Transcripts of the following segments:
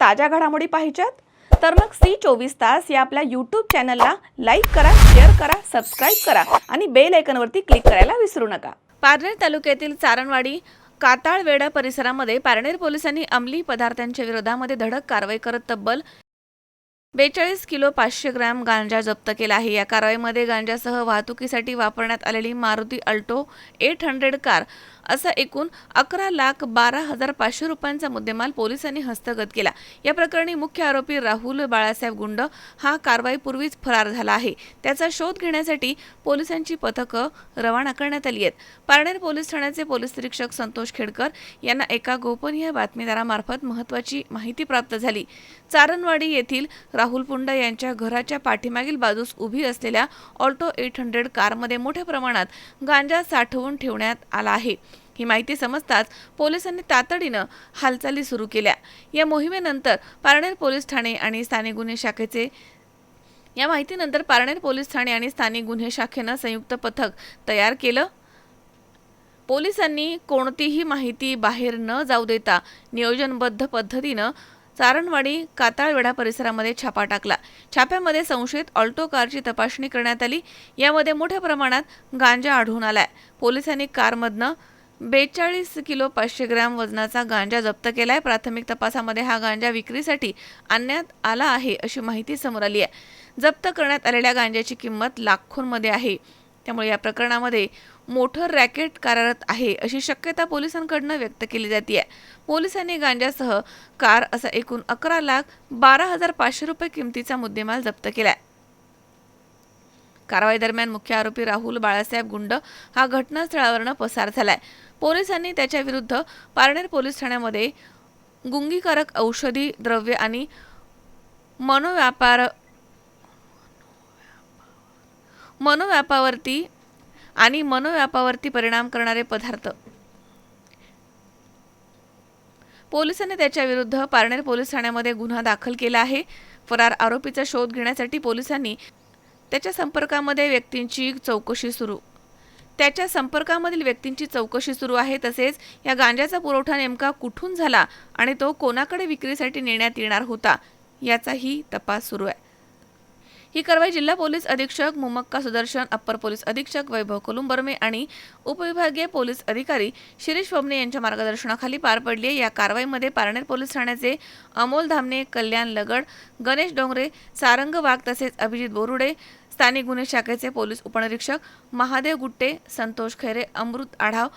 ताज्या घडामोडी पाहिजेत तर मग C24 तास या आपल्या YouTube चॅनलला लाईक करा, शेअर करा, सबस्क्राइब करा आणि बेल आयकॉनवरती क्लिक करायला विसरू नका। पारनेर तालुक्यातील चारणवाडी काताळवेढा परिसरामध्ये पारनेर पोलिसांनी अंमली पदार्थांच्या विरोधामध्ये धडक कारवाई करत तब्बल 42 किलो 500 ग्रॅम गांजा जप्त केला आहे। या कारवाईमध्ये गांजासह वाहतुकीसाठी वापरण्यात आलेली मारुती अल्टो 800 कार असा एकूण 11,12,500 रुपयांचा मुद्देमाल पोलिसांनी हस्तगत केला। या प्रकरणी मुख्य आरोपी राहुल बाळासाहेब गुंड हा कारवाईपूर्वीच फरार झाला आहे। त्याचा शोध घेण्यासाठी पोलिसांची पथकं रवाना करण्यात आली आहेत। पारनेर पोलीस ठाण्याचे पोलीस निरीक्षक संतोष खेडकर यांना एका गोपनीय बातमीदारामार्फत महत्त्वाची माहिती प्राप्त झाली। चारणवाडी येथील राहुल पुंड यांच्या घराच्या पाठीमागील बाजूस उभी असलेल्या ऑल्टो 800 कारमध्ये मोठ्या प्रमाणात गांजा साठवून ठेवण्यात आला आहे। ही माहिती समजताच पोलिसांनी तातडीनं हालचाली सुरू केल्या। या मोहिमेनंतर पारनेर पोलीस ठाणे आणि स्थानिक गुन्हे शाखेनं संयुक्त पथक तयार केलं। पोलिसांनी कोणतीही माहिती बाहेर न जाऊ देता नियोजनबद्ध पद्धतीनं चारणवाडी काताळवेढा परिसरामध्ये छापा टाकला। छाप्यामध्ये संशयित ऑल्टो कारची तपासणी करण्यात आली। यामध्ये मोठ्या प्रमाणात गांजा आढळून आलाय। पोलिसांनी कारमधनं 42 किलो 500 ग्रॅम वजनाचा गांजा जप्त केलाय। प्राथमिक तपासामध्ये हा गांजा विक्रीसाठी आणण्यात आला आहे अशी माहिती समोर आली आहे। जप्त करण्यात आलेल्या गांजाची किंमत लाखोंमध्ये आहे। त्यामुळे या प्रकरणामध्ये मोठं रॅकेट कार्यरत आहे अशी शक्यता पोलिसांकडून व्यक्त केली जाते। पोलिसांनी गांजासह कार असा एकूण 11,12,500 रुपये किमतीचा मुद्देमाल जप्त केलाय। कारवाई दरम्यान मुख्य आरोपी राहुल बाळासाहेब गुंड हा घटनास्थळावरून पसार झालाय। पोलिसांनी त्याच्या विरुद्ध पारनेर पोलीस ठाण्यामध्ये गुंगीकारक औषधी द्रव्य आणि मनोव्यापावरती परिणाम करणारे पदार्थ पोलिसांनी त्याच्या विरुद्ध पारनेर पोलीस ठाण्यामध्ये गुन्हा दाखल केला आहे। फरार आरोपीचा शोध घेण्यासाठी पोलिसांनी त्याच्या संपर्कामधील व्यक्तींची चौकशी सुरू आहे। तसेच या गांजाचा पुरवठा नेमका कुठून झाला आणि तो कोणाकडे विक्रीसाठी नेण्यात येणार होता याचाही तपास सुरू आहे। ही कारवाई जिल्हा पोलीस अधीक्षक मुमक्का सुदर्शन, अप्पर पोलीस अधीक्षक वैभव कोलुंबर्मे आणि उपविभागीय पोलीस अधिकारी शिरीष वबने यांच्या मार्गदर्शनाखाली पार पडली आहे। या कारवाईमध्ये पारनेर पोलीस ठाण्याचे अमोल धामणे, कल्याण लगड, गणेश डोंगरे, सारंग वाघ तसेच अभिजित बोरुडे, स्थानिक गुन्हे शाखेचे पोलीस उपनिरीक्षक महादेव गुट्टे, संतोष खैरे, अमृत आढाव,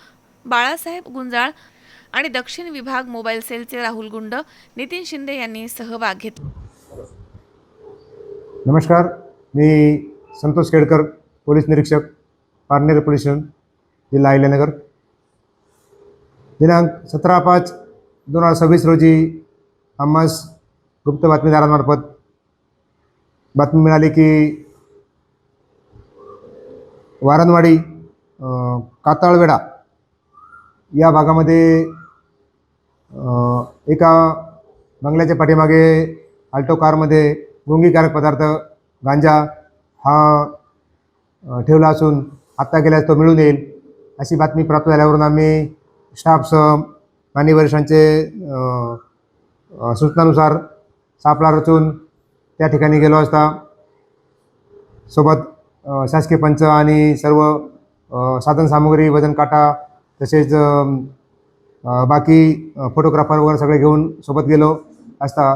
बाळासाहेब गुंजाळ आणि दक्षिण विभाग मोबाईल सेलचे राहुल गुंड, नितीन शिंदे यांनी सहभाग घेतला। नमस्कार, मी संतोष खेडकर, पोलीस निरीक्षक, पारनेर पोलीस स्टेशन, जिल्हा अहिल्यानगर। दिनांक 17/5/2026 रोजी आम्हास गुप्त बातमीदारांमार्फत बातमी मिळाली की वारणवाडी काताळवेढा या भागामध्ये एका बंगल्याच्या पाठीमागे अल्टो कारमध्ये गुंगीकारक पदार्थ गांजा हा ठेवला असून आत्ता गेल्यास तो मिळून येईल अशी बातमी प्राप्त झाल्यावरून आम्ही स्टाफसह माननीय वरिष्ठांचे सूचनानुसार सापळा रचून त्या ठिकाणी गेलो असता सोबत शासकीय पंच आणि सर्व साधनसामुग्री, वजन काटा तसेच बाकी फोटोग्राफर वगैरे सगळे घेऊन सोबत गेलो असता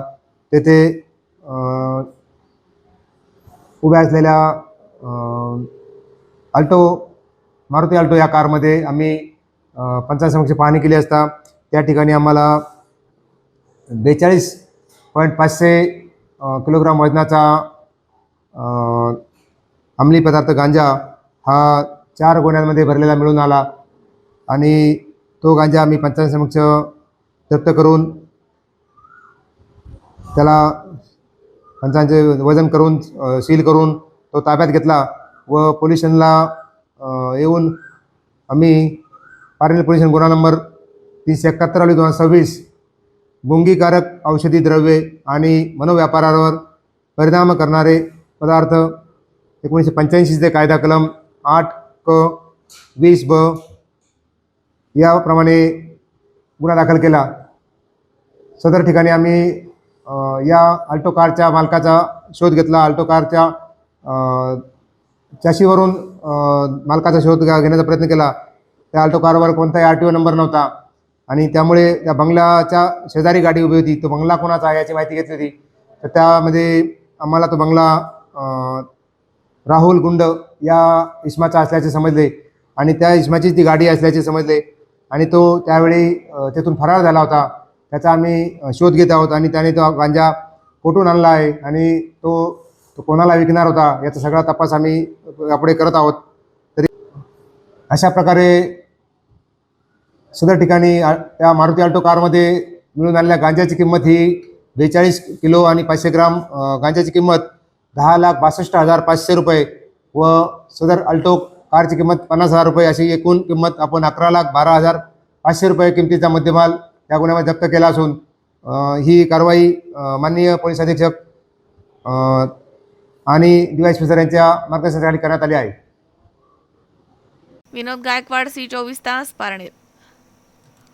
तेथे उभ्या असलेल्या मारुती अल्टो या कारमध्ये आम्ही पंचांसमक्ष पाहणी केली असता त्या ठिकाणी आम्हाला 42.500 किलोग्राम वजनाचा अंमली पदार्थ गांजा हा 4 गोण्यांमध्ये भरलेला मिळून आला आणि तो गांजा आम्ही पंचांसमक्ष जप्त करून त्याला पंचांचे वजन करून सील करून तो ताब्यात घेतला व पोलीस स्टेशनला येऊन आम्ही पारनेर पोलीस स्टेशन गुन्हा नंबर 371/2026 गुंगीकारक औषधी द्रव्ये आणि मनोव्यापारावर परिणाम करणारे पदार्थ 1985 कायदा कलम 8(क)(20)(ब) याप्रमाणे गुन्हा दाखल केला। सदर ठिकाणी आम्ही या अल्टो कारच्या मालकाचा शोध घेतला. अल्टो कारच्या चॅशीवरून मालकाचा शोध घेण्याचा प्रयत्न केला. त्या अल्टो कारवर कोणताही RTO नंबर नव्हता आणि त्यामुळे त्या बंगल्याच्या शेजारी गाडी उभी होती. तो बंगला कोणाचा आहे याची माहिती घेतली होती. तर त्यामध्ये आम्हाला तो बंगला राहुल गुंड या इसमाचा असल्याचे समजले आणि त्या इसमाची ती गाडी असल्याचे समजले आणि तो त्यावेळी तेथून फरार झाला होता. त्याचा आम्ही शोध घेत आहोत आणि त्याने तो गांजा कुठून आणला आहे आणि तो कोणाला विकणार होता याचा सगळा तपास आम्ही यापुढे करत आहोत. तरी अशा प्रकारे सदर ठिकाणी त्या मारुती अल्टो कारमध्ये मिळून आलेल्या गांजाची किंमत ही 42 किलो आणि 500 ग्राम गांजाची किंमत 10,62,500 रुपये व सदर अल्टो कारची किंमत 50,000 रुपये अशी एकूण किंमत आपण 11,12,500 रुपये किमतीचा मुद्देमाल या गुन्ह्यामध्ये जप्त केला असून ही कारवाई माननीय पोलीस अधीक्षक आणि DYSP सर यांच्या मार्गदर्शनाखाली करण्यात आली आहे. विनोद गायकवाड, C24 तास, पारनेर.